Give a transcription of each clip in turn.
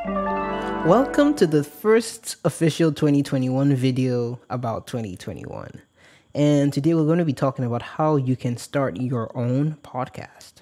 Welcome to the first official 2021 video about 2021. And today we're going to be talking about how you can start your own podcast.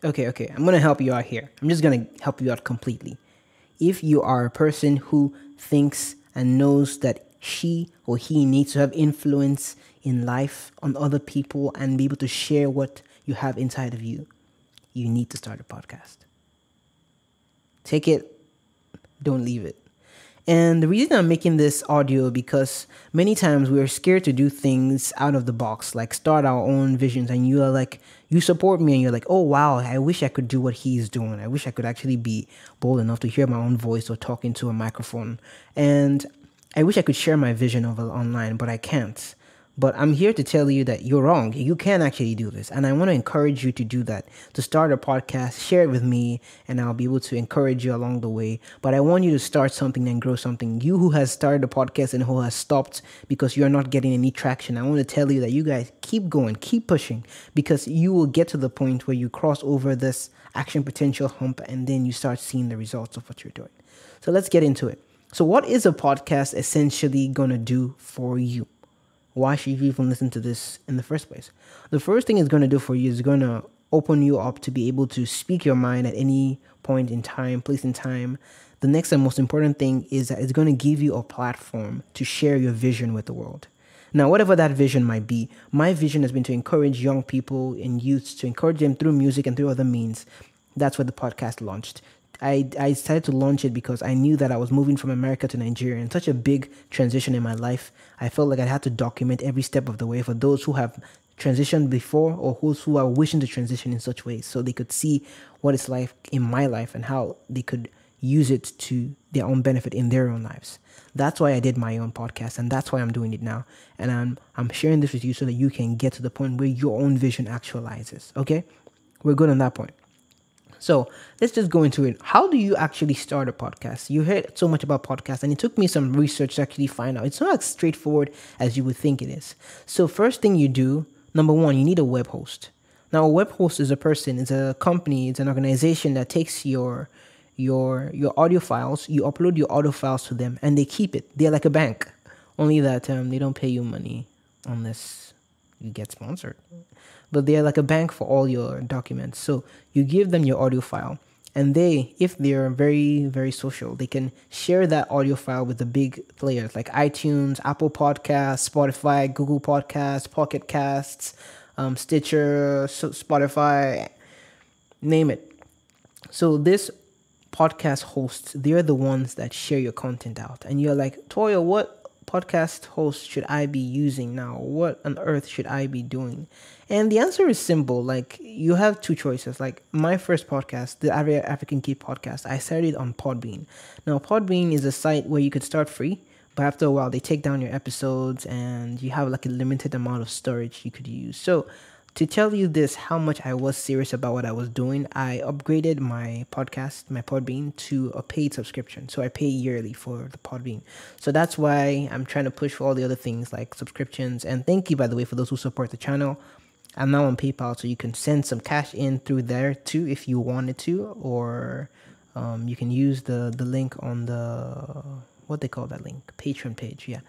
Okay, I'm going to help you out here. I'm just going to help you out completely. If you are a person who thinks and knows that she or he needs to have influence in life on other people and be able to share what you have inside of you, you need to start a podcast. Take it, don't leave it. And the reason I'm making this audio because many times we're scared to do things out of the box, like start our own visions, and you are like, you support me and you're like, oh wow, I wish I could do what he's doing. I wish I could actually be bold enough to hear my own voice or talk into a microphone. And I wish I could share my vision of it online, but I can't. But I'm here to tell you that you're wrong. You can actually do this. And I want to encourage you to do that, to start a podcast, share it with me, and I'll be able to encourage you along the way. But I want you to start something and grow something. You who has started a podcast and who has stopped because you're not getting any traction, I want to tell you that you guys keep going, keep pushing, because you will get to the point where you cross over this action potential hump and then you start seeing the results of what you're doing. So let's get into it. So what is a podcast essentially going to do for you? Why should you even listen to this in the first place? The first thing it's going to do for you is going to open you up to be able to speak your mind at any point in time, place in time. The next and most important thing is that it's going to give you a platform to share your vision with the world. Now, whatever that vision might be, my vision has been to encourage young people and youths, to encourage them through music and through other means. That's where the podcast launched. I decided to launch it because I knew that I was moving from America to Nigeria, and such a big transition in my life. I felt like I had to document every step of the way for those who have transitioned before or those who are wishing to transition in such ways, so they could see what it's like in my life and how they could use it to their own benefit in their own lives. That's why I did my own podcast, and that's why I'm doing it now. And I'm sharing this with you so that you can get to the point where your own vision actualizes. Okay? We're good on that point. So let's just go into it. How do you actually start a podcast? You heard so much about podcasts, and it took me some research to actually find out. It's not as straightforward as you would think it is. So first thing you do, number one, you need a web host. Now, a web host is a person, it's a company, it's an organization that takes your audio files, you upload your audio files to them, and they keep it. They're like a bank, only that they don't pay you money unless you get sponsored. But they're like a bank for all your documents. So you give them your audio file, and they, if they're very, very social, they can share that audio file with the big players like iTunes, Apple Podcasts, Spotify, Google Podcasts, Pocket Casts, Stitcher, Spotify, name it. So this podcast hosts, they're the ones that share your content out. And you're like, Toya, what podcast host should I be using now? What on earth should I be doing? And the answer is simple. Like, you have two choices. Like, my first podcast, the African Kid podcast, I started on Podbean. Now, Podbean is a site where you could start free, but after a while, they take down your episodes and you have like a limited amount of storage you could use. So to tell you this, how much I was serious about what I was doing, I upgraded my podcast, my Podbean, to a paid subscription. So I pay yearly for the Podbean. So that's why I'm trying to push for all the other things like subscriptions. And thank you, by the way, for those who support the channel. I'm now on PayPal, so you can send some cash in through there too if you wanted to, or you can use the link on the, what they call that link, Patreon page, yeah.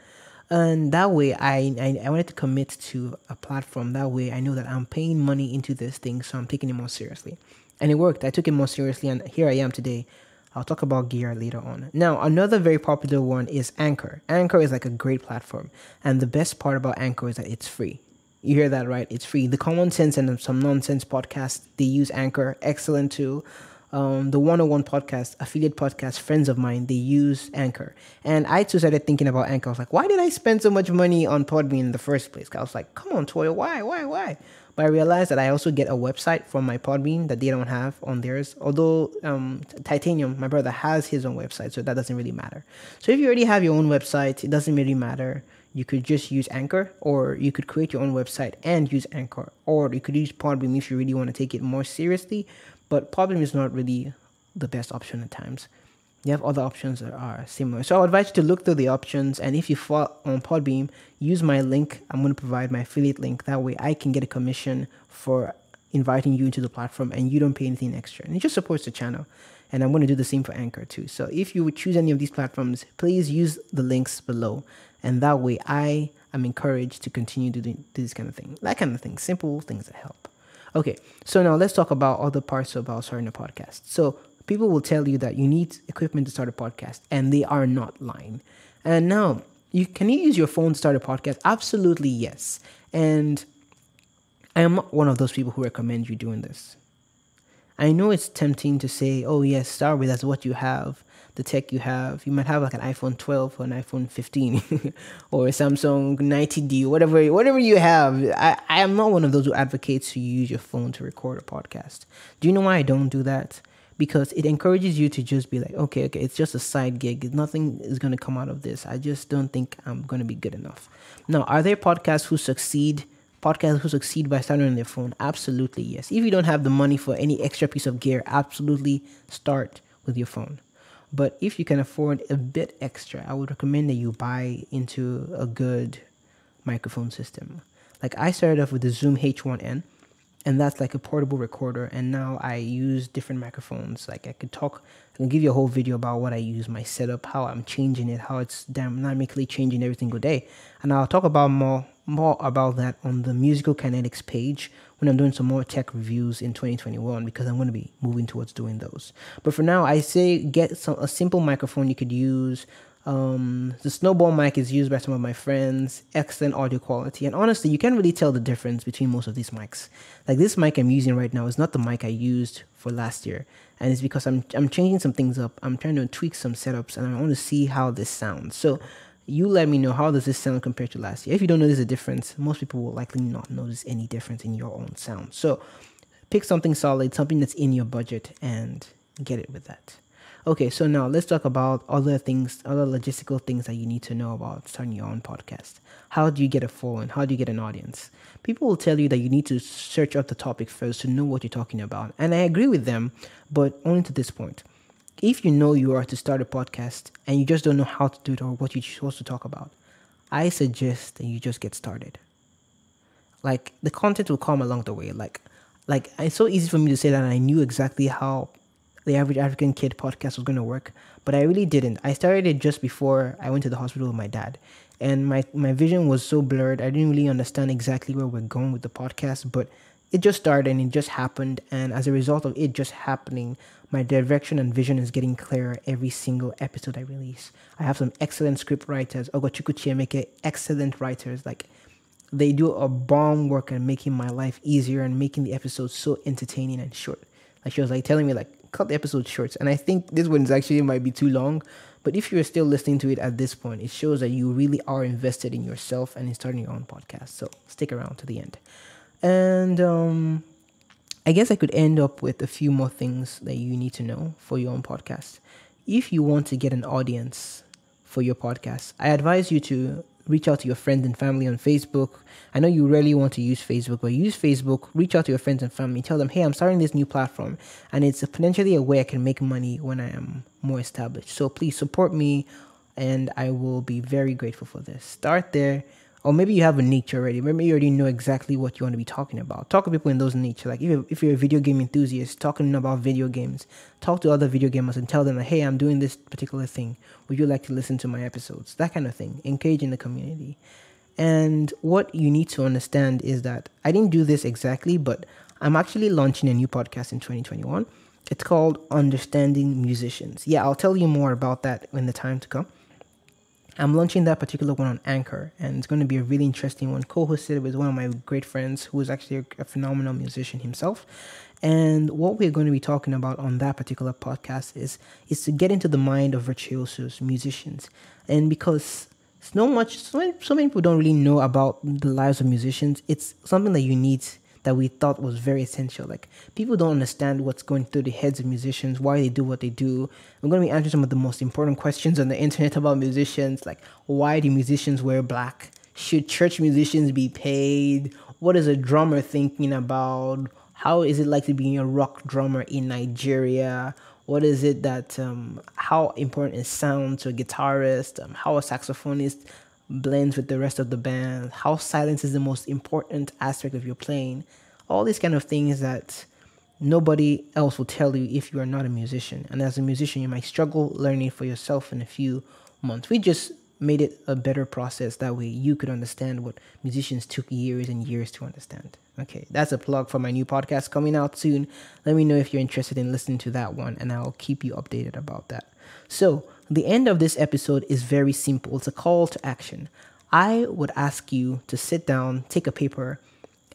And that way, I wanted to commit to a platform. That way, I know that I'm paying money into this thing, so I'm taking it more seriously. And it worked. I took it more seriously, and here I am today. I'll talk about gear later on. Now, another very popular one is Anchor. Anchor is like a great platform. And the best part about Anchor is that it's free. You hear that right? It's free. The Common Sense and Some Nonsense podcast, they use Anchor. Excellent tool. The 101 podcast, affiliate podcast, friends of mine, they use Anchor. And I too started thinking about Anchor. I was like, why did I spend so much money on Podbean in the first place? I was like, come on, Toya, why? But I realized that I also get a website from my Podbean that they don't have on theirs. Although Titanium, my brother, has his own website, so that doesn't really matter. So if you already have your own website, it doesn't really matter. You could just use Anchor, or you could create your own website and use Anchor, or you could use Podbean if you really want to take it more seriously. But Podbean is not really the best option at times. You have other options that are similar. So I would advise you to look through the options. And if you fall on Podbeam, use my link. I'm going to provide my affiliate link. That way I can get a commission for inviting you into the platform and you don't pay anything extra. And it just supports the channel. And I'm going to do the same for Anchor too. So if you would choose any of these platforms, please use the links below. And that way I am encouraged to continue doing this kind of thing. That kind of thing. Simple things that help. Okay, so now let's talk about other parts about starting a podcast. So people will tell you that you need equipment to start a podcast, and they are not lying. And now, can you use your phone to start a podcast? Absolutely yes. And I am not one of those people who recommend you doing this. I know it's tempting to say, oh yes, start with that's what you have, the tech you have. You might have like an iPhone 12 or an iPhone 15 or a Samsung 90D, whatever you have. I am not one of those who advocates you use your phone to record a podcast. Do you know why I don't do that? Because it encourages you to just be like, okay, it's just a side gig. Nothing is going to come out of this. I just don't think I'm going to be good enough. Now, are there podcasts who succeed by starting on their phone? Absolutely, yes. If you don't have the money for any extra piece of gear, absolutely start with your phone. But if you can afford a bit extra, I would recommend that you buy into a good microphone system. Like I started off with the Zoom H1N, and that's like a portable recorder. And now I use different microphones. Like I can give you a whole video about what I use, my setup, how I'm changing it, how it's dynamically changing every single day. And I'll talk about more about that on the Musical Kinetics page when I'm doing some more tech reviews in 2021, because I'm going to be moving towards doing those. But for now, I say get a simple microphone you could use. The Snowball mic is used by some of my friends. Excellent audio quality, and honestly, you can't really tell the difference between most of these mics. Like this mic I'm using right now is not the mic I used for last year, and it's because I'm changing some things up. I'm trying to tweak some setups, and I want to see how this sounds. So you let me know, how does this sound compared to last year? If you don't notice a difference, most people will likely not notice any difference in your own sound. So pick something solid, something that's in your budget, and get it with that. Okay, so now let's talk about other logistical things that you need to know about starting your own podcast. How do you get a following? How do you get an audience? People will tell you that you need to search out the topic first to know what you're talking about. And I agree with them, but only to this point. If you know you are to start a podcast and you just don't know how to do it or what you're supposed to talk about, I suggest that you just get started. Like the content will come along the way. Like it's so easy for me to say that I knew exactly how the Average African Kid podcast was going to work, but I really didn't. I started it just before I went to the hospital with my dad, and my vision was so blurred. I didn't really understand exactly where we're going with the podcast, but it just started and it just happened, and as a result of it just happening, my direction and vision is getting clearer every single episode I release. I have some excellent script writers, Ogochukwu Chiemeke, excellent writers. Like, they do a bomb work at making my life easier and making the episodes so entertaining and short. Like, she was like telling me, like, cut the episode short, and I think this one's actually might be too long, but if you're still listening to it at this point, it shows that you really are invested in yourself and in starting your own podcast. So stick around to the end. And I guess I could end up with a few more things that you need to know for your own podcast. If you want to get an audience for your podcast, I advise you to reach out to your friends and family on Facebook. I know you rarely want to use Facebook, but use Facebook. Reach out to your friends and family. Tell them, hey, I'm starting this new platform, and it's potentially a way I can make money when I am more established. So please support me, and I will be very grateful for this. Start there. Or maybe you have a niche already. Maybe you already know exactly what you want to be talking about. Talk to people in those niche. Like if you're a video game enthusiast, talking about video games, talk to other video gamers and tell them, like, hey, I'm doing this particular thing. Would you like to listen to my episodes? That kind of thing. Engage in the community. And what you need to understand is that I didn't do this exactly, but I'm actually launching a new podcast in 2021. It's called Understanding Musicians. Yeah, I'll tell you more about that when the time to come. I'm launching that particular one on Anchor, and it's going to be a really interesting one, co-hosted with one of my great friends who is actually a phenomenal musician himself. And what we're going to be talking about on that particular podcast is to get into the mind of virtuosos, musicians. And because so many people don't really know about the lives of musicians, it's something that you need, that we thought was very essential. Like, people don't understand what's going through the heads of musicians, why they do what they do. I'm going to be answering some of the most important questions on the internet about musicians, like, why do musicians wear black? Should church musicians be paid? What is a drummer thinking about? How is it like to be a rock drummer in Nigeria? What is it that, how important is sound to a guitarist, how a saxophonist blends with the rest of the band, how silence is the most important aspect of your playing, all these kind of things that nobody else will tell you if you are not a musician. And as a musician, you might struggle learning for yourself in a few months. We just made it a better process. That way you could understand what musicians took years and years to understand. Okay, that's a plug for my new podcast coming out soon. Let me know if you're interested in listening to that one, and I'll keep you updated about that. So, the end of this episode is very simple. It's a call to action. I would ask you to sit down, take a paper,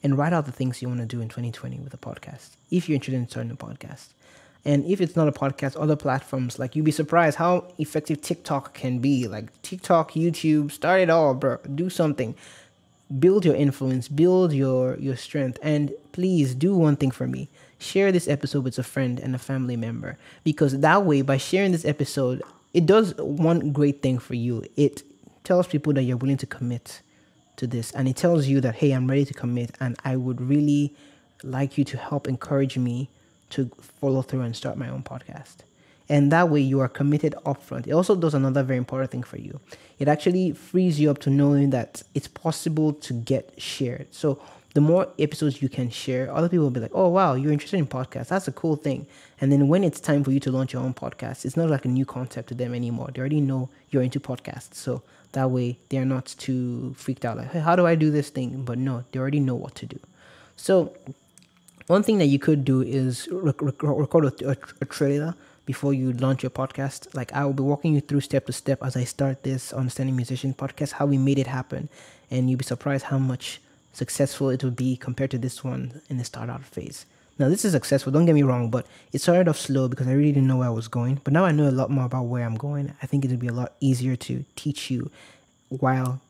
and write out the things you want to do in 2020 with a podcast, if you're interested in starting a podcast. And if it's not a podcast, other platforms, like, you'd be surprised how effective TikTok can be. Like TikTok, YouTube, start it all, bro. Do something. Build your influence, build your strength. And please do one thing for me. Share this episode with a friend and a family member. Because that way, by sharing this episode, it does one great thing for you. It tells people that you're willing to commit to this, and it tells you that, hey, I'm ready to commit, and I would really like you to help encourage me to follow through and start my own podcast. And that way you are committed upfront. It also does another very important thing for you. It actually frees you up to knowing that it's possible to get shared. So the more episodes you can share, other people will be like, oh, wow, you're interested in podcasts. That's a cool thing. And then when it's time for you to launch your own podcast, it's not like a new concept to them anymore. They already know you're into podcasts. So that way they're not too freaked out like, hey, how do I do this thing? But no, they already know what to do. So one thing that you could do is record a trailer before you launch your podcast. Like, I will be walking you through step to step as I start this Understanding Musician podcast, how we made it happen. And you'll be surprised how much successful it will be compared to this one in the start out phase. Now, this is successful, don't get me wrong, but it started off slow because I really didn't know where I was going. But now I know a lot more about where I'm going. I think it would be a lot easier to teach you while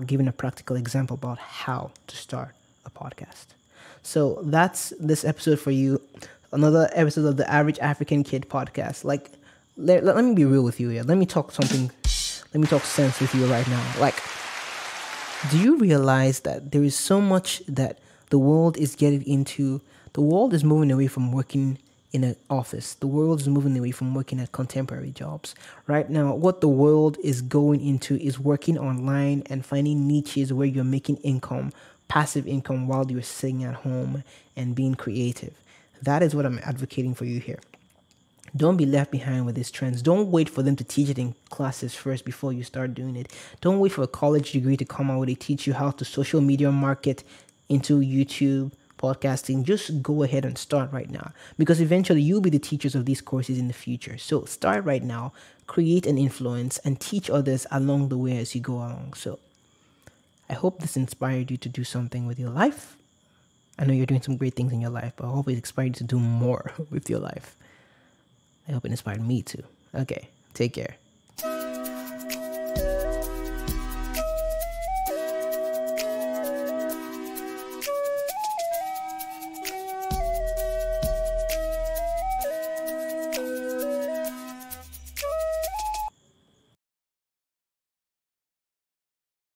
giving a practical example about how to start a podcast. So that's this episode for you. Another episode of the Average African Kid podcast. Like, let me be real with you here. Let me talk sense with you right now. Like, do you realize that there is so much that the world is getting into? The world is moving away from working in an office. The world is moving away from working at contemporary jobs. Right now, what the world is going into is working online and finding niches where you're making income, passive income, while you're sitting at home and being creative. That is what I'm advocating for you here. Don't be left behind with these trends. Don't wait for them to teach it in classes first before you start doing it. Don't wait for a college degree to come out where they teach you how to social media market into YouTube, podcasting. Just go ahead and start right now, because eventually you'll be the teachers of these courses in the future. So start right now, create an influence, and teach others along the way as you go along. So I hope this inspired you to do something with your life. I know you're doing some great things in your life, but I hope it inspired you to do more with your life. I hope it inspired me too. Okay, take care.